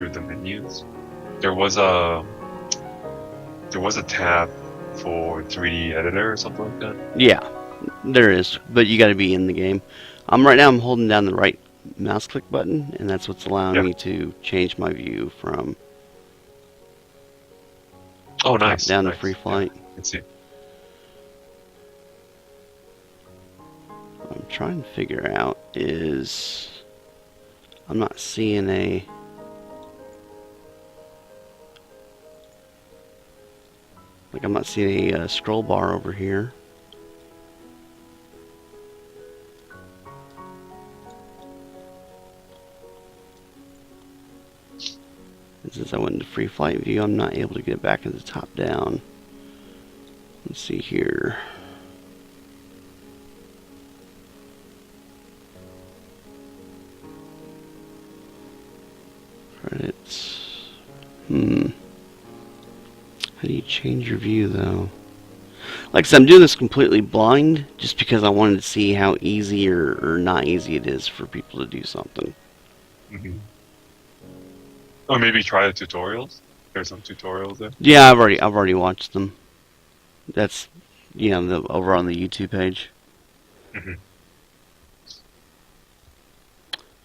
through the menus. There was a tab for 3D editor or something like that. Yeah, there is, but you got to be in the game. Right now I'm holding down the right mouse click button, and that's what's allowing me to change my view from nice, down nice. to free flight. Yeah, let's see. What I'm trying to figure out is I'm not seeing a scroll bar over here. Since I went into free flight view, I'm not able to get it back into top down. Let's see here. Credits. How do you change your view, though? Like I said, I'm doing this completely blind just because I wanted to see how easy or not easy it is for people to do something. Mm-hmm. Or maybe try the tutorials. There's some tutorials there. Yeah, I've already watched them. That's over on the YouTube page. Mm-hmm.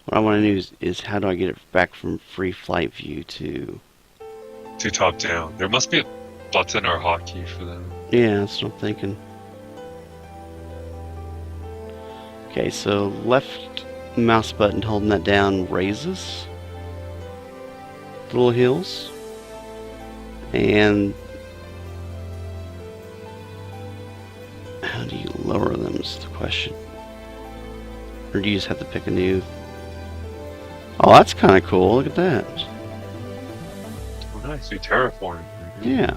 What I want to do is how do I get it back from free flight view to top down? There must be a button or hotkey for that. Yeah, that's what I'm thinking. Okay, so left mouse button holding that down raises the little hills, and how do you lower them is the question. Or do you just have to pick a new? Oh, that's kind of cool. Look at that. Oh, nice. You terraform. Yeah.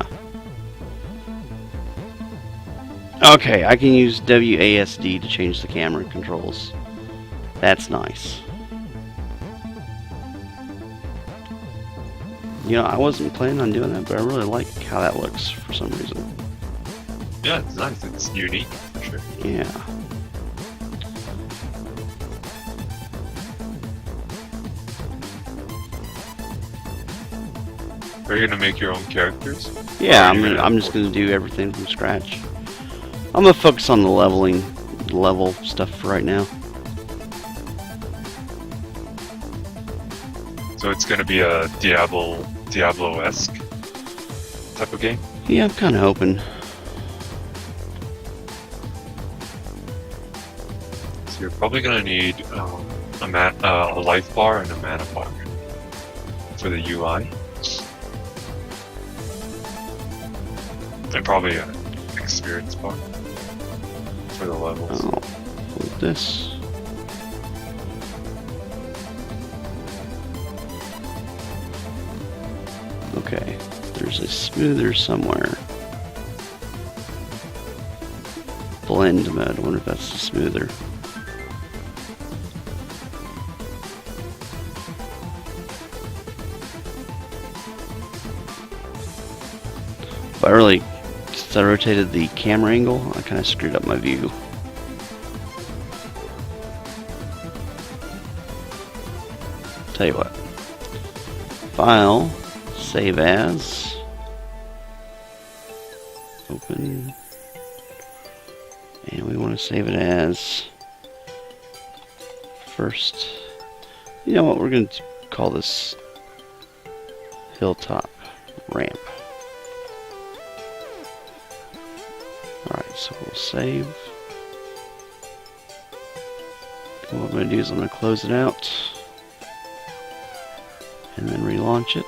Okay, I can use WASD to change the camera controls. That's nice. I wasn't planning on doing that, but I really like how that looks for some reason. Yeah, it's nice. It's unique, for sure. Yeah. Are you gonna make your own characters? Yeah, I'm just gonna do everything from scratch. I'm gonna focus on the level stuff for right now. So it's gonna be a Diablo-esque type of game? Yeah, I'm kind of hoping. So you're probably gonna need a life bar and a mana bar for the UI. And probably an experience bar for the levels. Oh, hold this. Okay, there's a smoother somewhere. Blend mode. I wonder if that's the smoother. But since I rotated the camera angle, I kind of screwed up my view. Tell you what. File, save as, open, and we want to save it as first. You know what? We're going to call this Hilltop ramp. Alright, so we'll save. And what I'm going to do is I'm going to close it out and then relaunch it.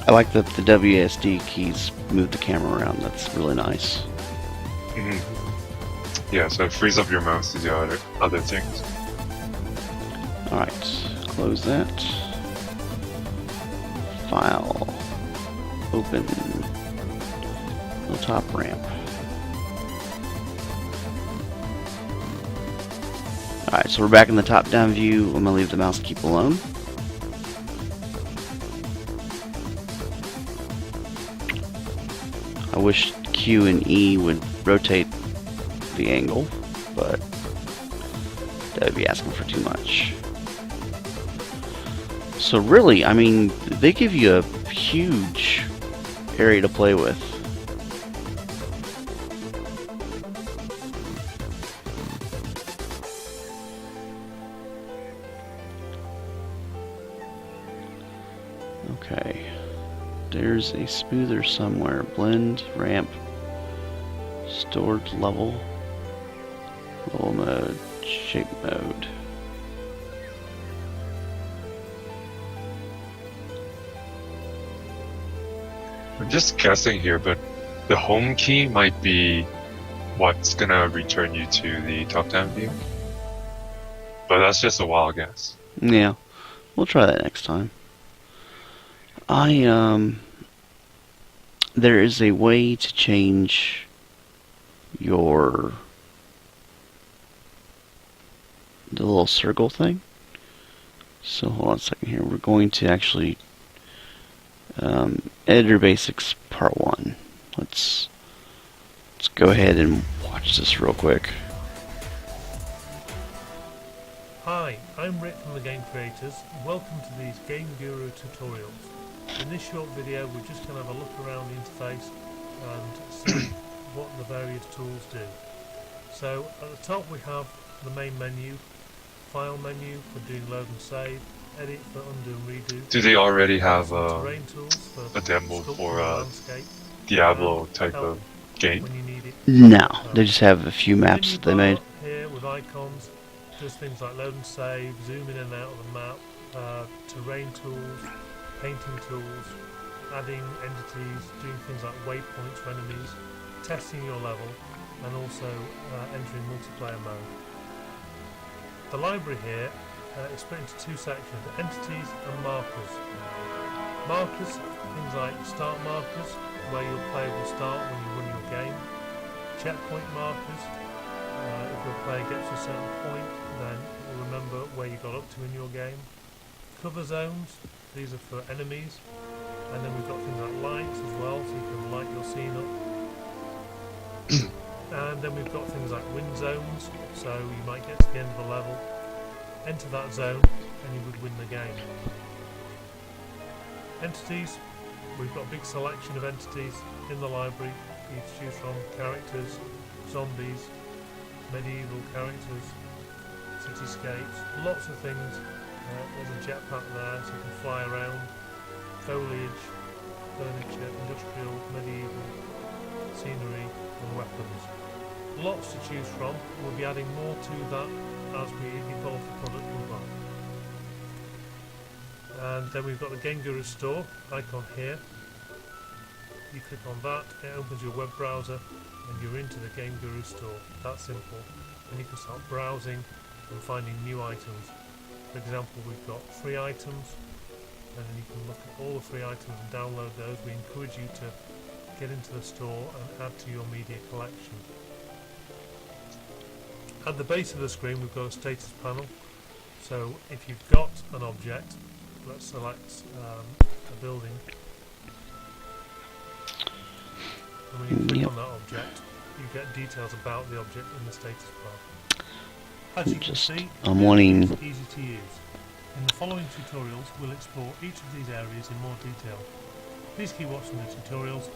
I like that the WASD keys move the camera around. That's really nice. Mm-hmm. Yeah, so it frees up your mouse to do other things. Alright, close that. File. Open. Hilltop ramp. Alright, so we're back in the top-down view. I'm going to leave the mouse keep alone. I wish Q and E would rotate the angle, but that would be asking for too much. So really, I mean, they give you a huge area to play with. Okay, there's a smoother somewhere. Blend, ramp, stored level, level mode, shape mode. I'm just guessing here, but the home key might be what's gonna return you to the top-down view. But that's just a wild guess. Yeah, we'll try that next time. There is a way to change the little circle thing. So hold on a second here. We're going to actually Editor Basics Part 1. Let's go ahead and watch this real quick. Hi, I'm Rick from the Game Creators. Welcome to these GameGuru tutorials. In this short video we're just going to have a look around the interface and see what the various tools do. So at the top we have the main menu, file menu for doing load and save, edit for undo and redo. Do they already have terrain tools for a demo sculpting for the landscape, Diablo type of game? when you need it. No, they just have a few maps that they Menu made. bar here with icons does things like load and save, zoom in and out of the map, terrain tools, painting tools, adding entities, doing things like waypoints for enemies, testing your level, and also entering multiplayer mode. The library here is split into two sections: entities and markers. Markers, things like start markers, where your player will start when you run your game. Checkpoint markers, if your player gets to a certain point, then it will remember where you got up to in your game. Cover zones, these are for enemies. And then we've got things like lights as well, so you can light your scene up. And then we've got things like win zones, so you might get to the end of a level, enter that zone, and you would win the game. Entities, we've got a big selection of entities in the library for you to choose from: characters, zombies, medieval characters, cityscapes, lots of things. There's a jetpack there, so you can fly around. Foliage, furniture, industrial, medieval, scenery, and weapons. Lots to choose from. We'll be adding more to that as we evolve the product comes on. And then we've got the GameGuru store icon here. You click on that, it opens your web browser, and you're into the GameGuru store. That's simple. And you can start browsing and finding new items. For example, we've got free items, and then you can look at all the free items and download those. We encourage you to get into the store and add to your media collection. At the base of the screen we've got a status panel, so if you've got an object, let's select a building, and when you click on that object you get details about the object in the status bar. As you can see, I'm wanting it's easy to use. In the following tutorials, we'll explore each of these areas in more detail. Please keep watching the tutorials,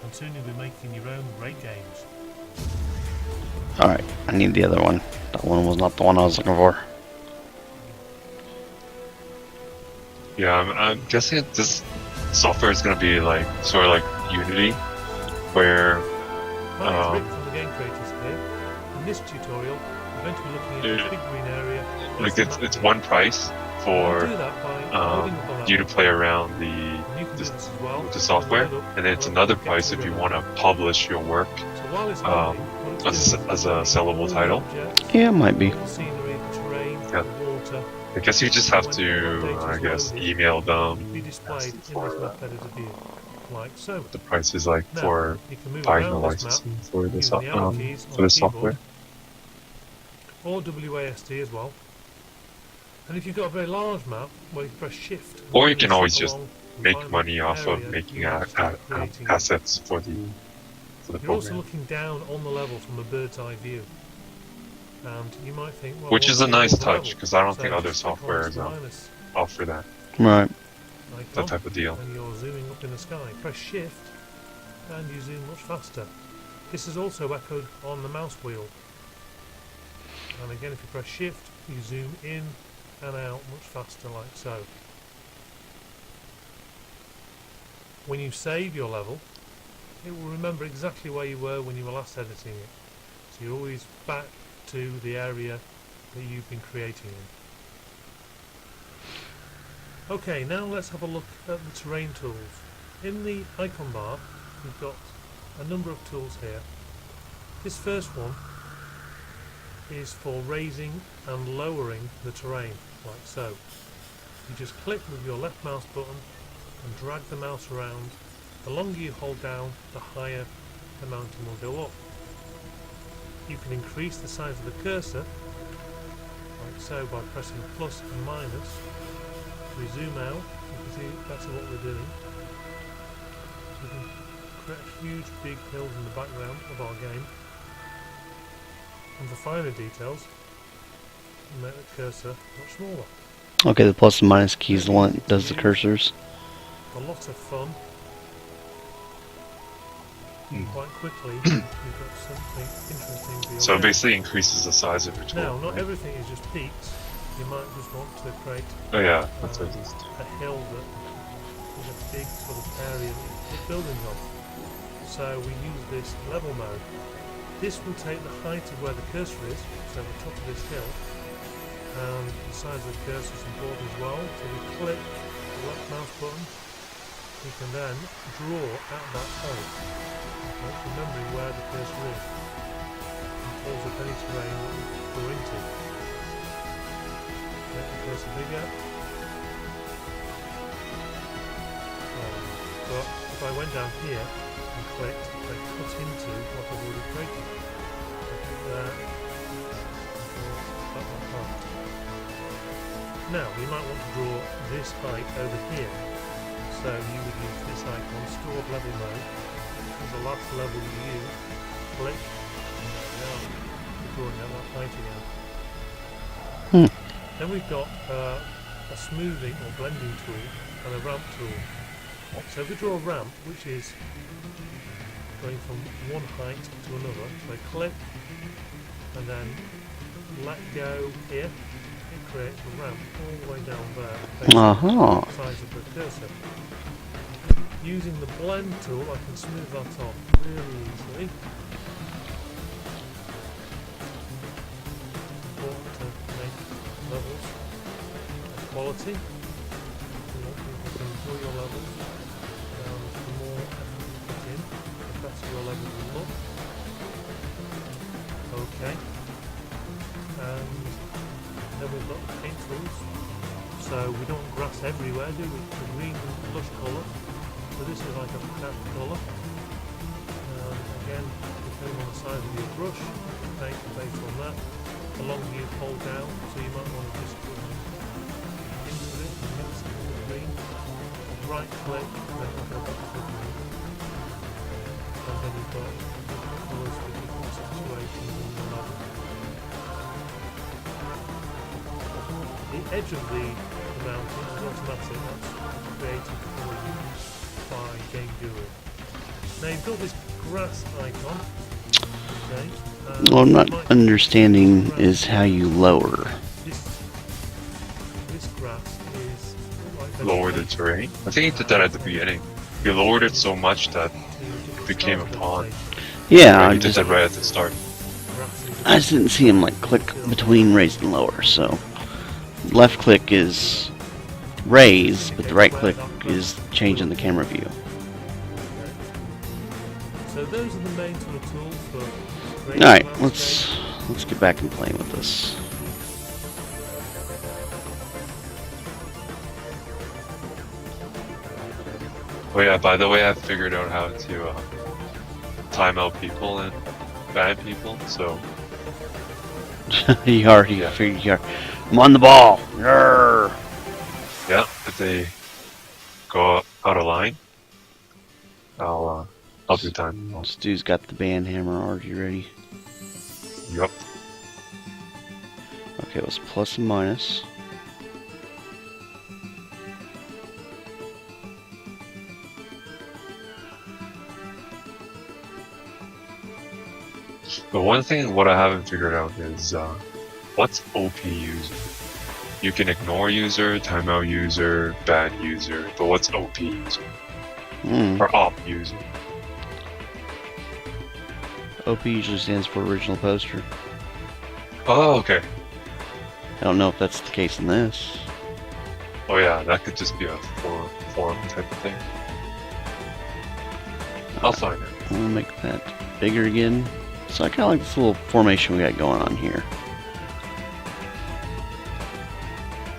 and soon you'll be making your own great games. Alright, I need the other one. That one was not the one I was looking for. Yeah, I'm guessing this software is gonna be like sort of like Unity, where Hi, it's Rick from the Game Creators here. In this tutorial, we're going to be looking at this big green area. like it's one price for you to play around the software, and then it's another price if you want to publish your work as a sellable title. Yeah, it might be. Yeah. I guess you just have to, I guess, email them. The price is like for buying the licensing for the software. Or WASD as well. And if you've got a very large map, well, you can press Shift. Or you can always just make money off of making assets for the for the You're also program. looking down on the level from a bird's eye view. And you might think, well, Which what's is a the nice name of the touch, level? because I don't So think other just click on softwares this minus offer that Right. icon, type of deal. and you're zooming up in the sky. Press shift and you zoom much faster. This is also echoed on the mouse wheel. And again, if you press shift, you zoom in and out much faster, like so. When you save your level, it will remember exactly where you were when you were last editing it. So you're always back to the area that you've been creating in. Okay, now let's have a look at the terrain tools. In the icon bar, we've got a number of tools here. This first one is for raising and lowering the terrain, like so. You just click with your left mouse button and drag the mouse around. The longer you hold down, the higher the mountain will go up. You can increase the size of the cursor, like so, by pressing plus and minus. We zoom out, you can see better what we're doing. So we can create huge big hills in the background of our game. And for finer details, we make the cursor much smaller. Okay, the plus and minus key is the one that does the cursors. A lot of fun. Quite quickly, you've got something interesting for your So it game. basically increases the size of your tool. Now, not right? everything is just peaks. You might just want to create Oh yeah, that's what it is. a hill that is a big sort of area that you put buildings on. So we use this level mode. This will take the height of where the cursor is, so the top of this hill, and the size of the cursor is important as well. So we click the left mouse button, we can then draw at that point, okay, remembering where the cursor is, and pulls up any terrain that we go into. Make the cursor bigger. But if I went down here and clicked, I cut into what I've already created. I click there, and draw that part. Now, you might want to draw this height over here. So you would use this icon, stored level mode, as the last level you use, click, and now you're drawing out that height again. Then we've got a smoothing or blending tool and a ramp tool. So if we draw a ramp, which is going from one height to another, so I click and then let go here, it creates a ramp all the way down there based on the size of the cursor. Using the blend tool, I can smooth that off really easily. Important to make levels of quality. You want people to enjoy your levels, and the more effort you put in, the better your levels will look. Okay. And then we've got the paint tools. So we don't want grass everywhere, do we? The green is the lush colour. So this is like a flat colour. Again, depending on the size of your brush, paint based on that. The longer you hold down, so you might want to just put into it and mix it with the green. Right click, then go back to the green. And then you've got different colours for different situations in the level. The edge of the mountain is automatic, that's created for you by GameGuru. Now you've got this grass icon. Okay. What I'm not understanding is how you lower. This grass is like Lower the terrain. I think you did that at the beginning. You lowered it so much that it became a pond. Yeah, Right, I you did just, that right at the start. I just didn't see him like click between raise and lower. So left click is raise, but the right click is changing the camera view. So those are the main sort of tools for All right, let's get back and play with this. Oh yeah, by the way, I figured out how to time out people and ban people, so You already figured you're. I'm on the ball. Yarr. yeah, if they go out of line, I'll I'll do time. Stu's got the band hammer already ready. Yup. Okay, it was plus and minus. But one thing what I haven't figured out is what's OP user? You can ignore user, timeout user, bad user, but what's OP user? Or op user? OP usually stands for original poster. Oh, okay. I don't know if that's the case in this. Oh yeah, that could just be a forum type of thing. I'll find it. I'm gonna make that bigger again. So I kind of like this little formation we got going on here.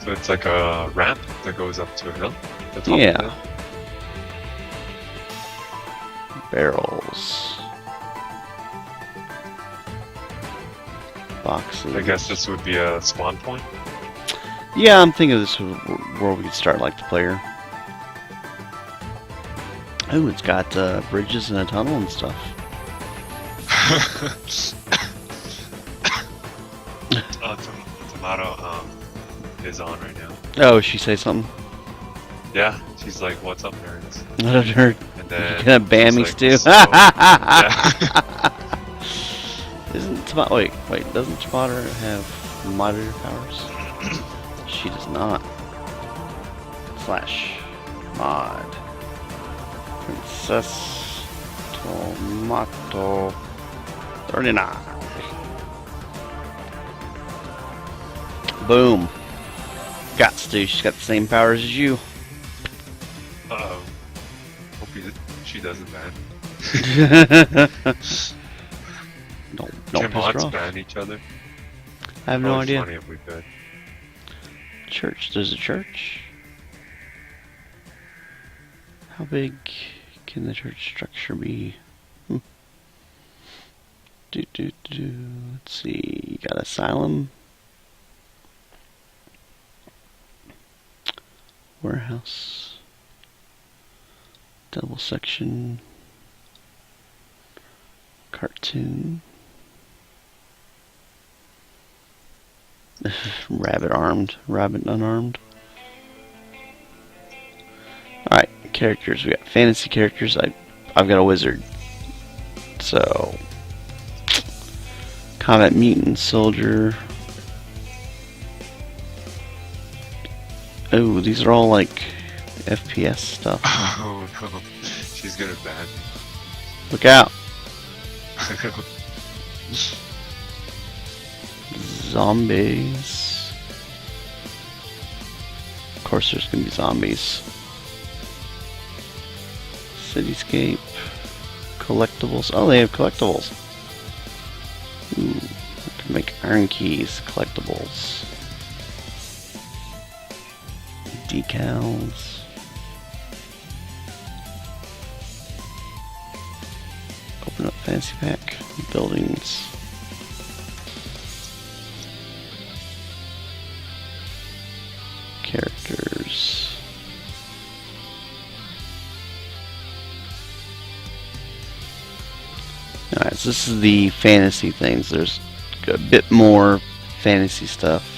So it's like a ramp that goes up to a hill? The top Yeah. of the hill? Barrels. Boxes. I guess this would be a spawn point? Yeah, I'm thinking this is where we could start like the player. Oh, it's got bridges and a tunnel and stuff. Tomato is on right now. Oh, she say something? Yeah, she's like, "What's up, nerds?" What I've heard. And then You're gonna ban me, she's Stu. like, yeah. Isn't Tomato? Wait. Doesn't Tomato have moderator powers? She does not. Slash mod Princess Tomato 39. Boom. Got Stu. She's got the same powers as you. Uh-oh. Hope she doesn't ban. Don't Can piss her mods off. ban each other? I have no Probably idea. Funny if we could. Church. There's a church. How big can the church structure be? Let's see. You got asylum. Warehouse. Double section. Cartoon. Rabbit armed. Rabbit unarmed. Alright, characters. We got fantasy characters. I've got a wizard. So combat mutant soldier. Oh, these are all like FPS stuff. Oh no, she's gonna ban Look out. me. Zombies. Of course there's gonna be zombies. Cityscape. Collectibles. Oh, they have collectibles. Ooh, I can make iron keys. Collectibles. Decals. Open up fancy pack. Buildings. Characters. Alright, so this is the fantasy things. There's a bit more fantasy stuff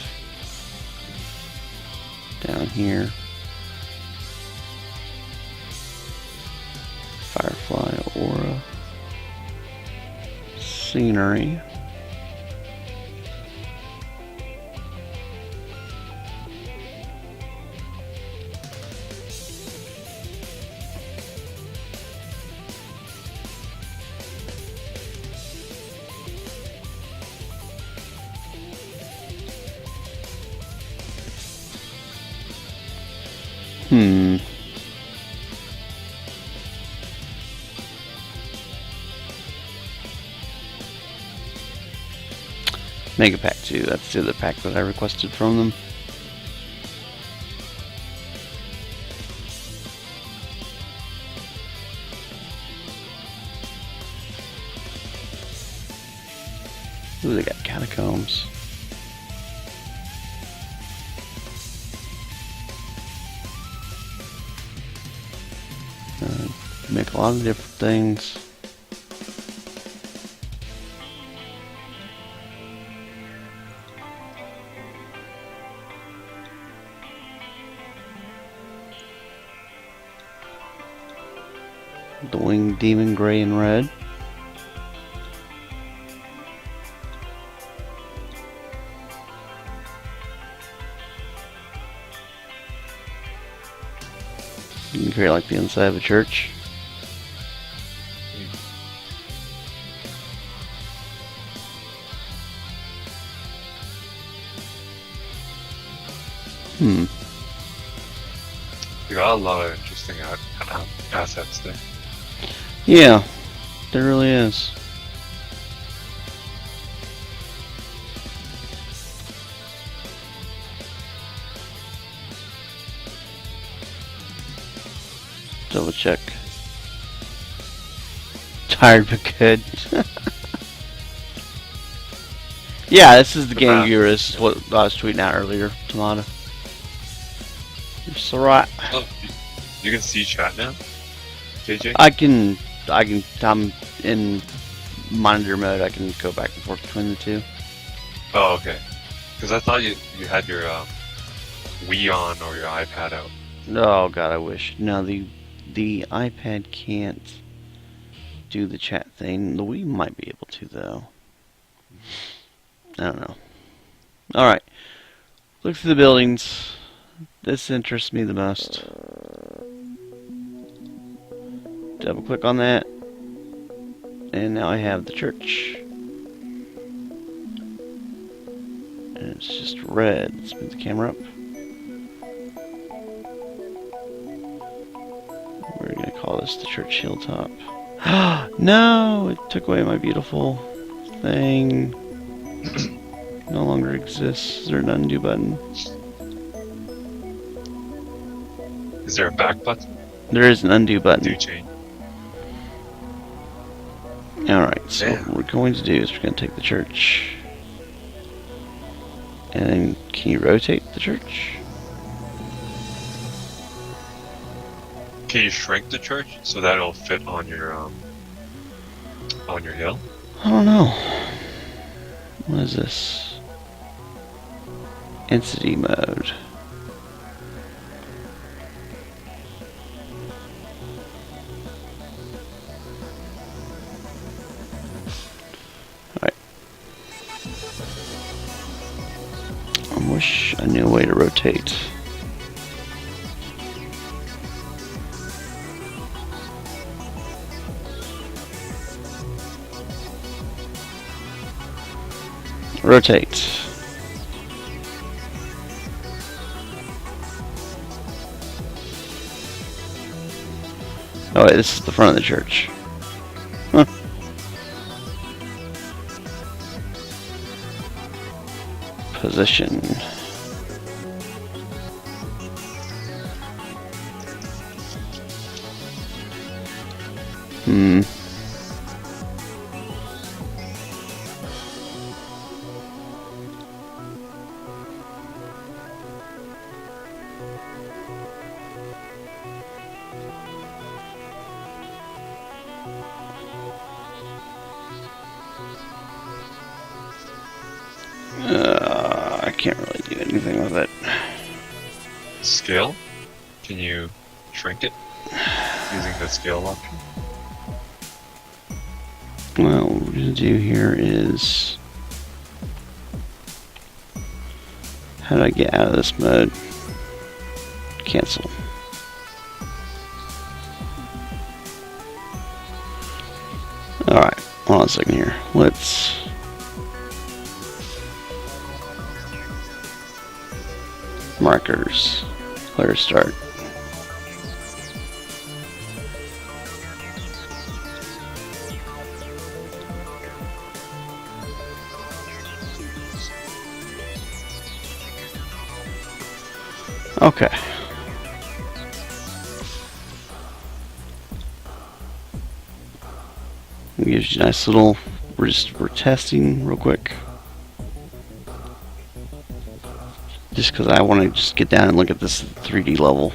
down here. Firefly aura. Scenery. Mega Pack 2, that's the other pack that I requested from them. Ooh, they got catacombs. Make A lot of different things. The winged demon, gray and red. You can create like the inside of a church. You got a lot of interesting assets there. Yeah, there really is. Double check. Tired but good. Yeah, this is the GameGuru. This is what I was tweeting out earlier. Tomato. You're so right. Oh, you can see chat now, KJ? I'm in monitor mode. I can go back and forth between the two. Oh, okay. Because I thought you had your Wii on or your iPad out. Oh god, I wish. No, the iPad can't do the chat thing. The Wii might be able to though. I don't know. Alright. Look through the buildings. This interests me the most. Double click on that. And now I have the church. And it's just red. Let's move the camera up. We're going to call this the church Hilltop. No! It took away my beautiful thing. No longer exists. Is there an undo button? Is there a back button? There is an undo button. Do change. Alright, so what we're going to do is we're going to take the church. And then, can you rotate the church? Can you shrink the church so that it'll fit on your hill? I don't know. What is this? Entity mode. Alright. I wish I knew a way to rotate. Rotate. Oh wait, this is the front of the church. Huh. Position. I can't really do anything with it. Scale? Can you shrink it using the scale option? Well, what we're going to do here is... How do I get out of this mode? Cancel. Alright, hold on a second here. Let's... Markers. Clear start. Okay. It gives you a nice little. We're testing real quick. Just because I want to just get down and look at this 3D level.